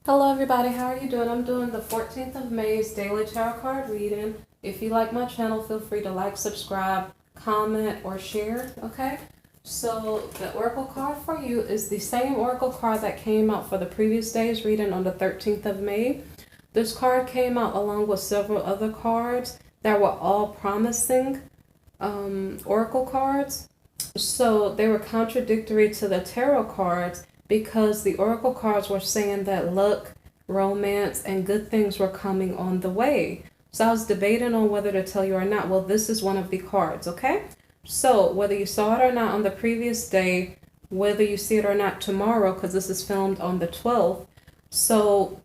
Hello everybody, how are you doing? I'm doing the 14th of May's daily tarot card reading. If you like my channel, feel free to like, subscribe, comment, or share, okay? So the oracle card for you is the same oracle card that came out for the previous day's reading on the 13th of May. This card came out along with several other cards that were all promising oracle cards. So they were contradictory to the tarot cards, because the oracle cards were saying that luck, romance, and good things were coming on the way. So I was debating on whether to tell you or not. Well, this is one of the cards, okay? So whether you saw it or not on the previous day, whether you see it or not tomorrow, because this is filmed on the 12th, so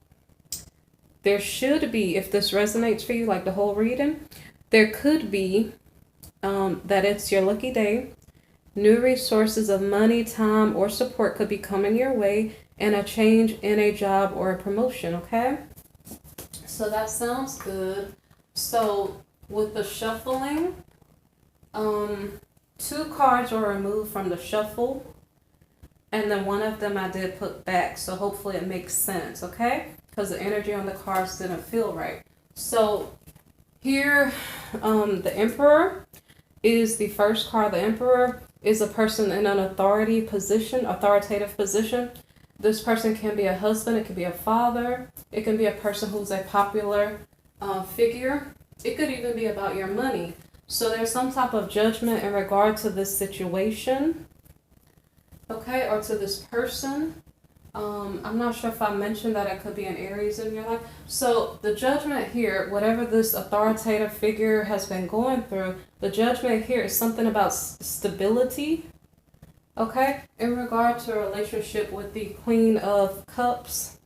there should be, if this resonates for you, like the whole reading, there could be that it's your lucky day. New resources of money, time, or support could be coming your way, and a change in a job or a promotion, okay? So that sounds good. So with the shuffling, 2 cards were removed from the shuffle, and then one of them I did put back, so hopefully it makes sense, okay? Because the energy on the cards didn't feel right. So here, the Emperor is the first card. The Emperor is a person in an authoritative position. This person can be a husband, it can be a father, it can be a person who's a popular figure. It could even be about your money. So there's some type of judgment in regard to this situation, okay, or to this person. I'm not sure if I mentioned that it could be an Aries in your life. So the judgment here, whatever this authoritative figure has been going through, the judgment here is something about stability, okay, in regard to a relationship with the Queen of Cups.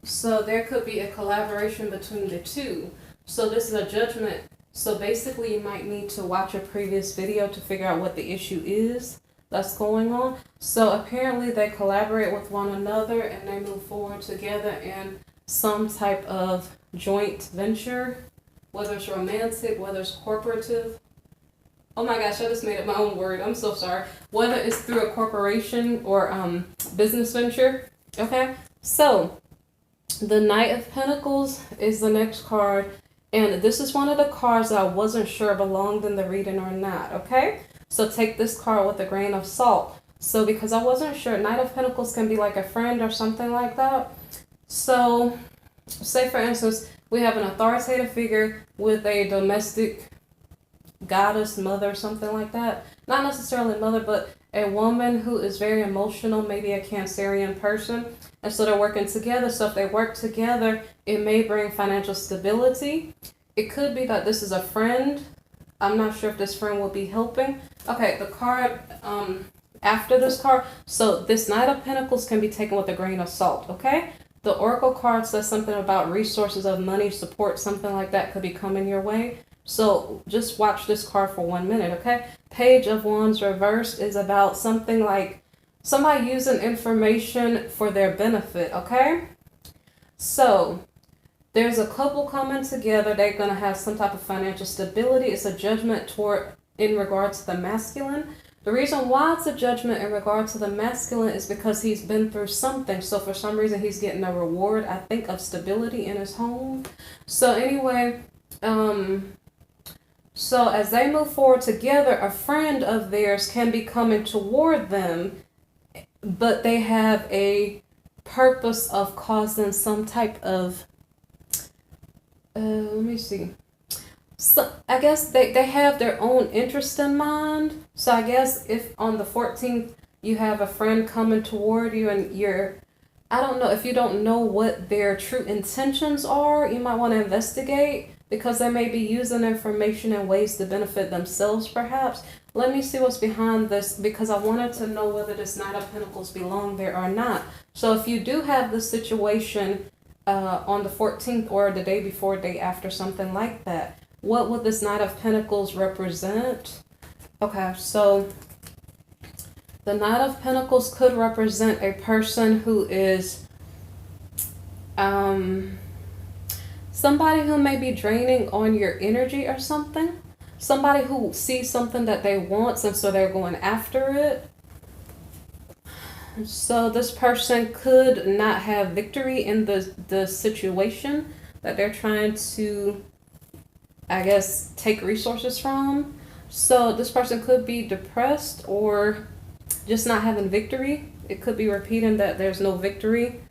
So there could be a collaboration between the two. So this is a judgment. So basically you might need to watch a previous video to figure out what the issue is that's going on. So apparently they collaborate with one another and they move forward together in some type of joint venture, whether it's romantic, whether it's corporative. Oh my gosh, I just made up my own word. I'm so sorry. Whether it's through a corporation or business venture. Okay, so the Knight of Pentacles is the next card, and this is one of the cards that I wasn't sure belonged in the reading or not, okay? So take this card with a grain of salt. So because I wasn't sure, Knight of Pentacles can be like a friend or something like that. So say for instance, we have an authoritative figure with a domestic goddess, mother, something like that. Not necessarily mother, but a woman who is very emotional, maybe a Cancerian person. And so they're working together. So if they work together, it may bring financial stability. It could be that this is a friend. I'm not sure if this friend will be helping. Okay, the card after this card. So this Knight of Pentacles can be taken with a grain of salt, okay? The Oracle card says something about resources of money, support, something like that could be coming your way. So just watch this card for 1 minute, okay? Page of Wands reversed is about something like somebody using information for their benefit, okay? So there's a couple coming together. They're going to have some type of financial stability. It's a judgment in regards to the masculine. The reason why it's a judgment in regard to the masculine is because he's been through something. So for some reason, he's getting a reward, I think, of stability in his home. So anyway, so as they move forward together, a friend of theirs can be coming toward them, but they have a purpose of causing some type of let me see. So I guess they have their own interest in mind. So I guess if on the 14th you have a friend coming toward you and I don't know, if you don't know what their true intentions are, you might want to investigate, because they may be using information in ways to benefit themselves perhaps. Let me see what's behind this, because I wanted to know whether this Knight of Pentacles belong there or not. So if you do have this situation on the 14th or the day before, day after, something like that, what would this Knight of Pentacles represent? Okay, so the Knight of Pentacles could represent a person who is somebody who may be draining on your energy or something. Somebody who sees something that they want, and so they're going after it. So this person could not have victory in the situation that they're trying to, I guess, take resources from. So this person could be depressed or just not having victory. It could be repeating that there's no victory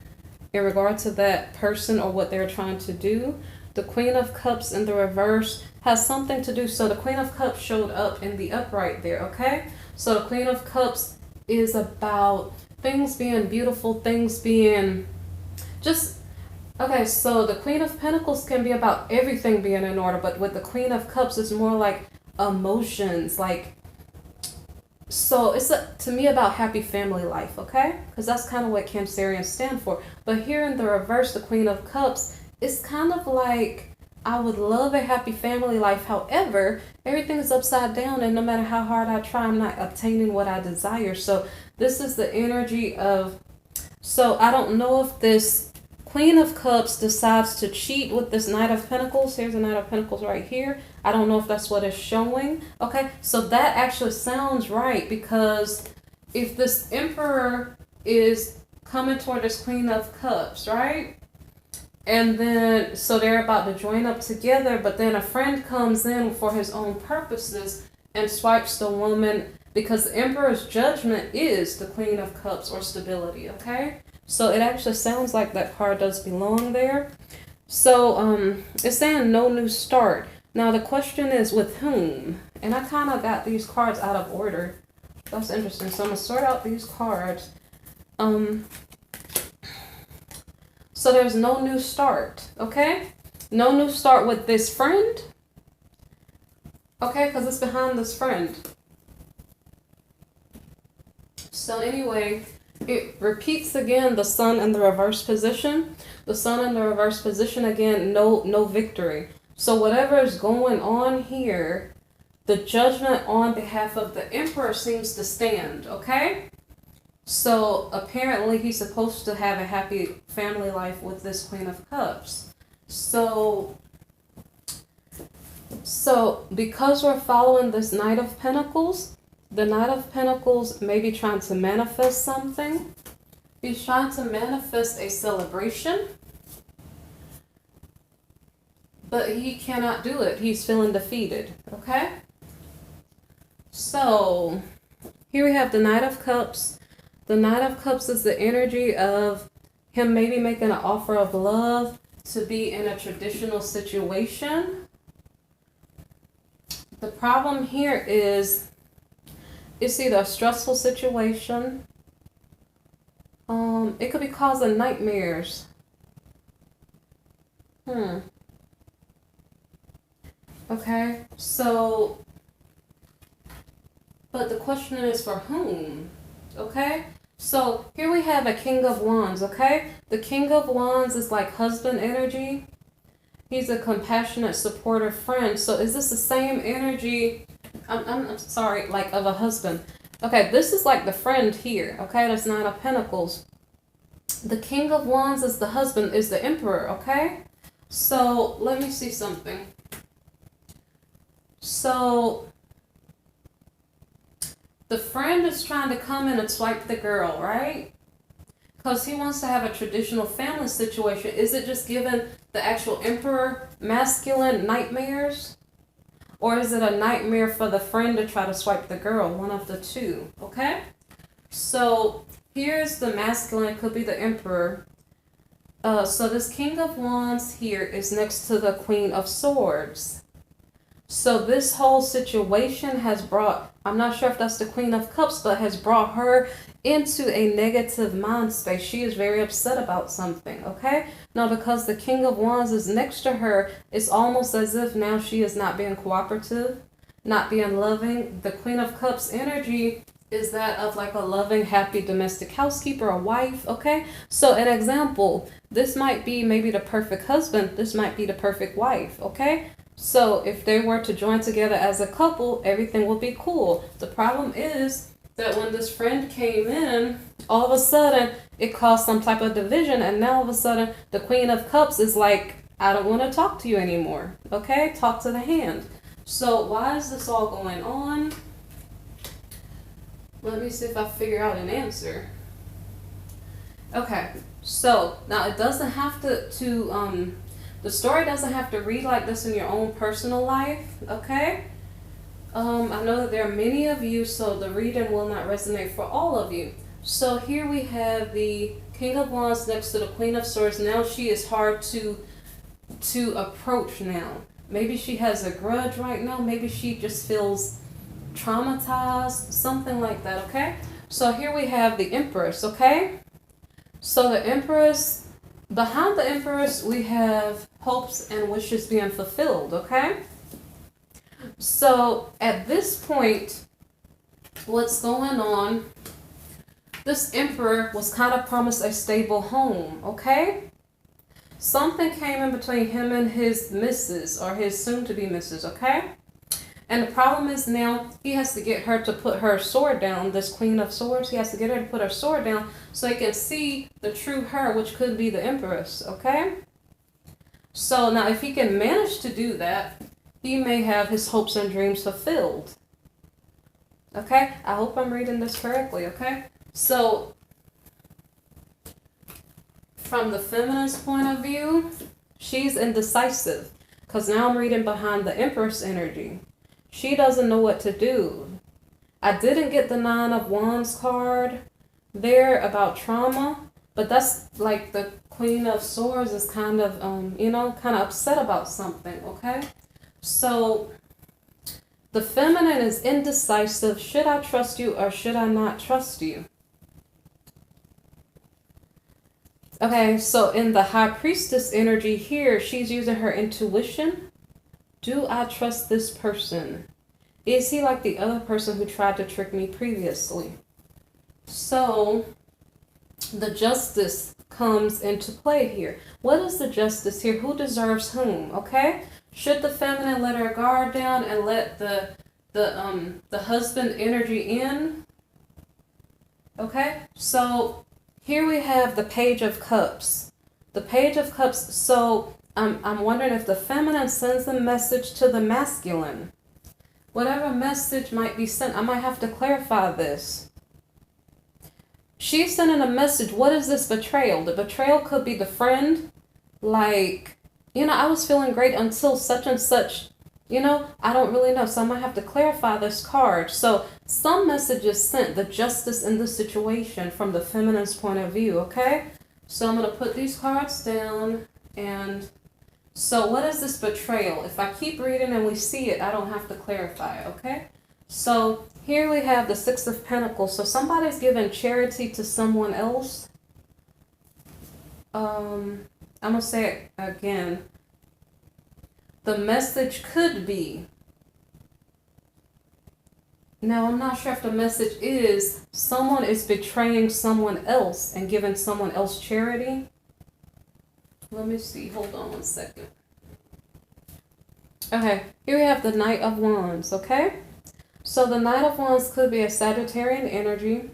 in regard to that person or what they're trying to do. The Queen of Cups in the reverse has something to do. So the Queen of Cups showed up in the upright there, okay? So the Queen of Cups is about things being beautiful, things being just, okay, so the Queen of Pentacles can be about everything being in order, but with the Queen of Cups, it's more like emotions, like, so it's to me about happy family life, okay? Because that's kind of what Cancerians stand for. But here in the reverse, the Queen of Cups, it's kind of like, I would love a happy family life. However, everything is upside down, and no matter how hard I try, I'm not obtaining what I desire. So this is the energy of, so I don't know if this Queen of Cups decides to cheat with this Knight of Pentacles. Here's the Knight of Pentacles right here. I don't know if that's what it's showing. Okay, so that actually sounds right, because if this Emperor is coming toward this Queen of Cups, right? And then, so they're about to join up together, but then a friend comes in for his own purposes and swipes the woman, because the Emperor's judgment is the Queen of Cups or stability, okay? So it actually sounds like that card does belong there. So it's saying no new start. Now the question is with whom? And I kind of got these cards out of order. That's interesting. So I'm going to sort out these cards. So there's no new start, okay? No new start with this friend. Okay, because it's behind this friend. So anyway, it repeats again the Sun in the reverse position. The Sun in the reverse position again, no victory. So whatever is going on here, the judgment on behalf of the Emperor seems to stand, okay? So apparently he's supposed to have a happy family life with this Queen of Cups. So because we're following this Knight of Pentacles, the Knight of Pentacles may be trying to manifest something. He's trying to manifest a celebration, but he cannot do it. He's feeling defeated, okay? So here we have the Knight of Cups. The Knight of Cups is the energy of him maybe making an offer of love to be in a traditional situation. The problem here is it's either a stressful situation. It could be causing nightmares. Okay, so, but the question is for whom? Okay, so here we have a King of Wands, okay? The King of Wands is like husband energy. He's a compassionate, supportive friend. So is this the same energy, I'm sorry, like of a husband? Okay, this is like the friend here, okay? That's Nine of Pentacles. The King of Wands is the husband, is the Emperor, okay? So let me see something. So the friend is trying to come in and swipe the girl, right? Because he wants to have a traditional family situation. Is it just giving the actual Emperor masculine nightmares? Or is it a nightmare for the friend to try to swipe the girl? One of the two, okay? So here's the masculine, could be the Emperor. So this King of Wands here is next to the Queen of Swords. So this whole situation has brought, I'm not sure if that's the Queen of Cups, but has brought her into a negative mind space. She is very upset about something, okay? Now, because the King of Wands is next to her, it's almost as if now she is not being cooperative, not being loving. The Queen of Cups energy is that of like a loving, happy domestic housekeeper, a wife, okay? So an example, this might be maybe the perfect husband. This might be the perfect wife, okay? So if they were to join together as a couple, everything will be cool. The problem is that when this friend came in, all of a sudden it caused some type of division, and now all of a sudden the Queen of Cups is like, I don't want to talk to you anymore. Okay, talk to the hand. So why is this all going on? Let me see if I figure out an answer. Okay, so now it doesn't have the story doesn't have to read like this in your own personal life, okay? I know that there are many of you, so the reading will not resonate for all of you. So here we have the King of Wands next to the Queen of Swords. Now she is hard to approach now. Maybe she has a grudge right now. Maybe she just feels traumatized, something like that, okay? So here we have the Empress, okay? So the Empress, behind the Empress, we have hopes and wishes being fulfilled, okay? So at this point, what's going on, this Emperor was kind of promised a stable home, okay? Something came in between him and his missus, or his soon-to-be missus, okay? And the problem is now he has to get her to put her sword down, this Queen of Swords. He has to get her to put her sword down so he can see the true her, which could be the Empress, okay? So now if he can manage to do that, he may have his hopes and dreams fulfilled. Okay? I hope I'm reading this correctly, okay? So, from the feminine's point of view, she's indecisive. Because now I'm reading behind the Empress energy. She doesn't know what to do. I didn't get the Nine of Wands card there about trauma, but that's like the Queen of Swords is kind of, kind of upset about something, okay? So, the feminine is indecisive. Should I trust you or should I not trust you? Okay, so in the High Priestess energy here, she's using her intuition. Do I trust this person? Is he like the other person who tried to trick me previously? So, the Justice comes into play here. What is the Justice here? Who deserves whom? Okay? Should the feminine let her guard down and let the husband energy in? Okay? So, here we have the Page of Cups. The Page of Cups, so I'm wondering if the feminine sends a message to the masculine. Whatever message might be sent, I might have to clarify this. She's sending a message. What is this betrayal? The betrayal could be the friend. Like, I was feeling great until such and such. I don't really know. So I might have to clarify this card. So some message is sent, the justice in this situation from the feminine's point of view, okay? So I'm going to put these cards down. And so what is this betrayal? If I keep reading and we see it, I don't have to clarify it, okay? So here we have the Six of Pentacles. So somebody's giving charity to someone else. I'm going to say it again. The message could be, now I'm not sure if the message is someone is betraying someone else and giving someone else charity. Let me see, hold on one second. Okay, here we have the Knight of Wands, okay? So the Knight of Wands could be a Sagittarian energy.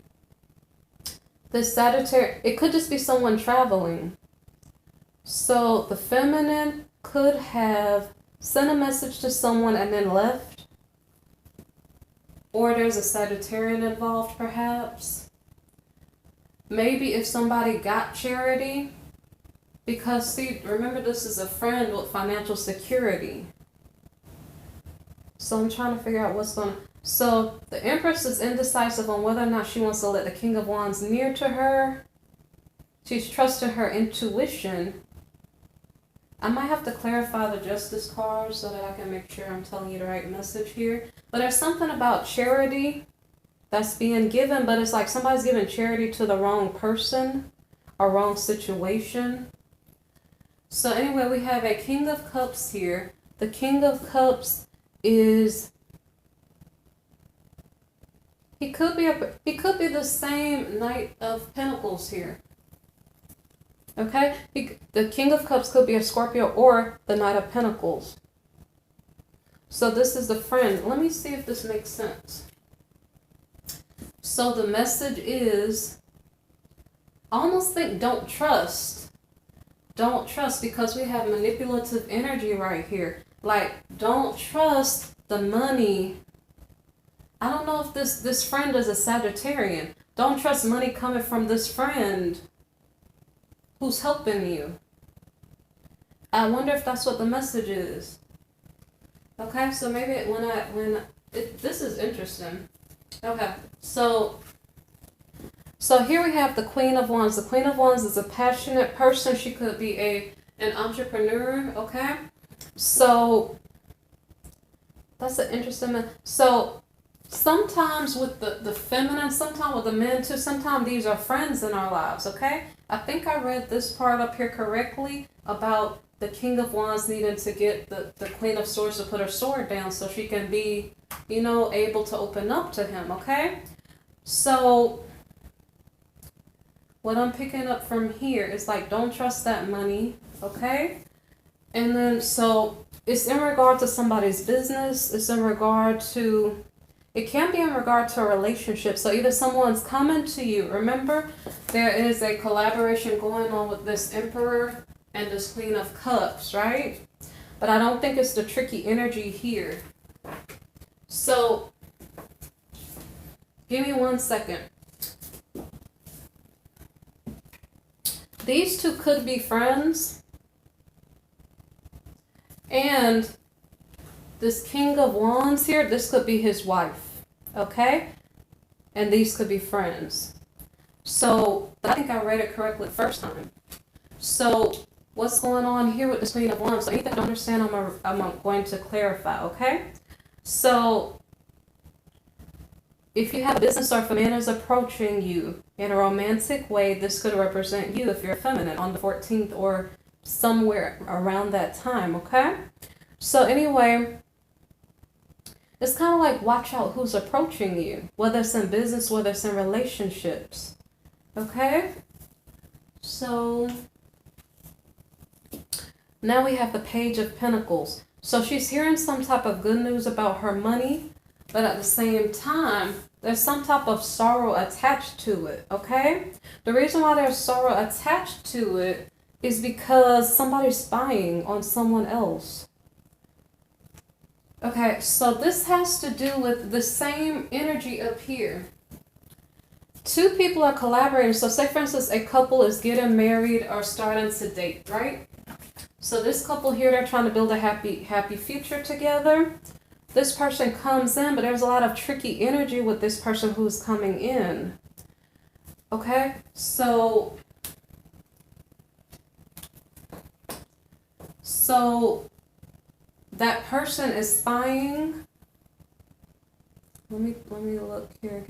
This Sagittarian, it could just be someone traveling. So the feminine could have sent a message to someone and then left. Or there's a Sagittarian involved, perhaps. Maybe if somebody got charity, because see, remember this is a friend with financial security. So I'm trying to figure out what's going on. So the Empress is indecisive on whether or not she wants to let the King of Wands near to her. She's trusting her intuition. I might have to clarify the Justice card so that I can make sure I'm telling you the right message here. But there's something about charity that's being given, but it's like somebody's giving charity to the wrong person or wrong situation. So anyway, we have a King of Cups here. The King of Cups is, he could be the same Knight of Pentacles here. Okay, the King of Cups could be a Scorpio or the Knight of Pentacles. So this is the friend. Let me see if this makes sense. So the message is, I almost think don't trust. Don't trust, because we have manipulative energy right here. Like, don't trust the money. I don't know if this friend is a Sagittarian. Don't trust money coming from this friend. who's helping you. I wonder if that's what the message is. Okay, so maybe this is interesting. Okay, so here we have the Queen of Wands. The Queen of Wands is a passionate person. She could be an entrepreneur. Okay, so that's an interesting one. So sometimes with the feminine, sometimes with the men too, sometimes these are friends in our lives, okay? I think I read this part up here correctly about the King of Wands needing to get the Queen of Swords to put her sword down so she can be, able to open up to him, okay? So what I'm picking up from here is like, don't trust that money, okay? And then, so it's in regard to somebody's business. It's in regard to, it can be in regard to a relationship. So either someone's coming to you. Remember, there is a collaboration going on with this Emperor and this Queen of Cups, right? But I don't think it's the tricky energy here. So, give me 1 second. These two could be friends. And this King of Wands here, this could be his wife, okay? And these could be friends. So, I think I read it correctly the first time. So, what's going on here with this Queen of Wands? So, anything I don't understand, I'm going to clarify, okay? So, if you have a business or if a man is approaching you in a romantic way, this could represent you if you're feminine on the 14th or somewhere around that time, okay? So anyway, it's kind of like watch out who's approaching you, whether it's in business, whether it's in relationships, okay? So now we have the Page of Pentacles. So she's hearing some type of good news about her money, but at the same time, there's some type of sorrow attached to it, okay? The reason why there's sorrow attached to it is because somebody's spying on someone else. Okay, so this has to do with the same energy up here. Two people are collaborating. So say, for instance, a couple is getting married or starting to date, right? So this couple here, they're trying to build a happy future together. This person comes in, but there's a lot of tricky energy with this person who's coming in. Okay, so that person is spying. Let me look here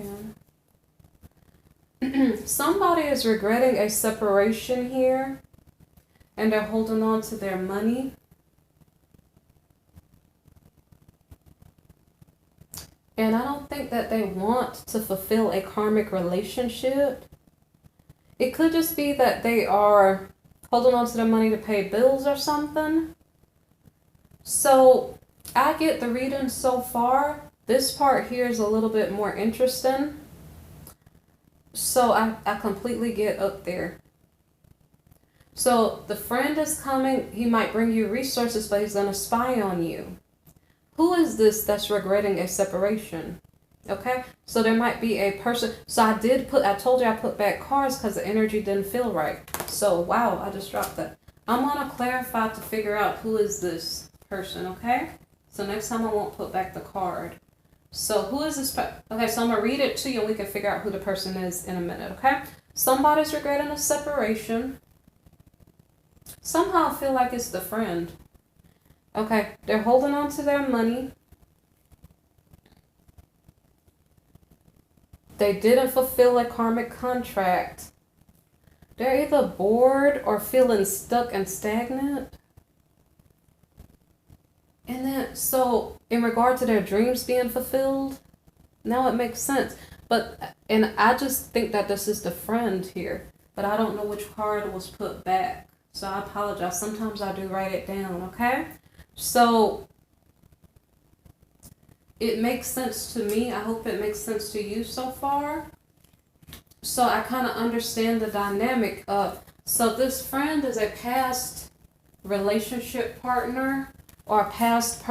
again. Somebody is regretting a separation here, and they're holding on to their money. And I don't think that they want to fulfill a karmic relationship. It could just be that they are holding on to their money to pay bills or something. So I get the reading so far. This part here is a little bit more interesting. So I completely get up there. So the friend is coming. He might bring you resources, but he's going to spy on you. Who is this that's regretting a separation? Okay, so there might be a person. So I told you I put back cards because the energy didn't feel right. So wow, I just dropped that. I'm going to clarify to figure out who is this person, okay? So next time I won't put back the card. So who is this? Okay, so I'm going to read it to you and we can figure out who the person is in a minute, okay? Somebody's regretting a separation. Somehow I feel like it's the friend. Okay, they're holding on to their money. They didn't fulfill a karmic contract. They're either bored or feeling stuck and stagnant. And then, so in regard to their dreams being fulfilled, now it makes sense. And I just think that this is the friend here, but I don't know which card was put back. So I apologize. Sometimes I do write it down, okay? So it makes sense to me. I hope it makes sense to you so far. So I kind of understand the dynamic of, so this friend is a past relationship partner or a past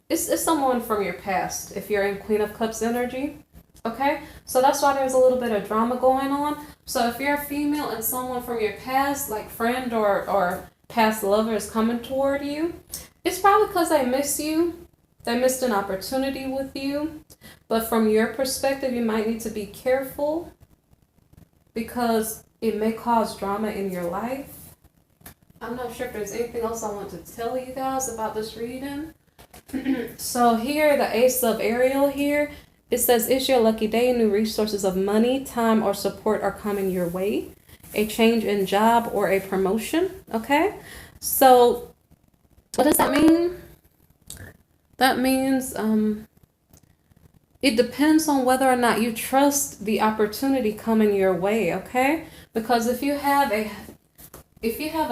it's someone from your past if you're in Queen of Cups energy. Okay, so that's why there's a little bit of drama going on. So if you're a female and someone from your past, like friend or past lover, is coming toward you, it's probably because they miss you. They missed an opportunity with you. But from your perspective, you might need to be careful because it may cause drama in your life. I'm not sure if there's anything else I want to tell you guys about this reading. So here, the Ace of Ariel here, it says, it's your lucky day. New resources of money, time, or support are coming your way. A change in job or a promotion. Okay, so what does that mean? That means it depends on whether or not you trust the opportunity coming your way. Okay, because if you have a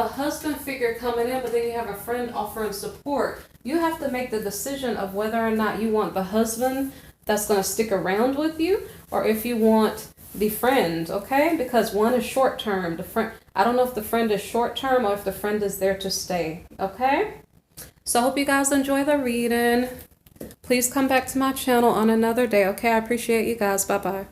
husband figure coming in, but then you have a friend offering support, you have to make the decision of whether or not you want the husband that's going to stick around with you, or if you want the friend, okay? Because one is short term. I don't know if the friend is short term or if the friend is there to stay, okay? So I hope you guys enjoy the reading. Please come back to my channel on another day, okay? I appreciate you guys. Bye-bye.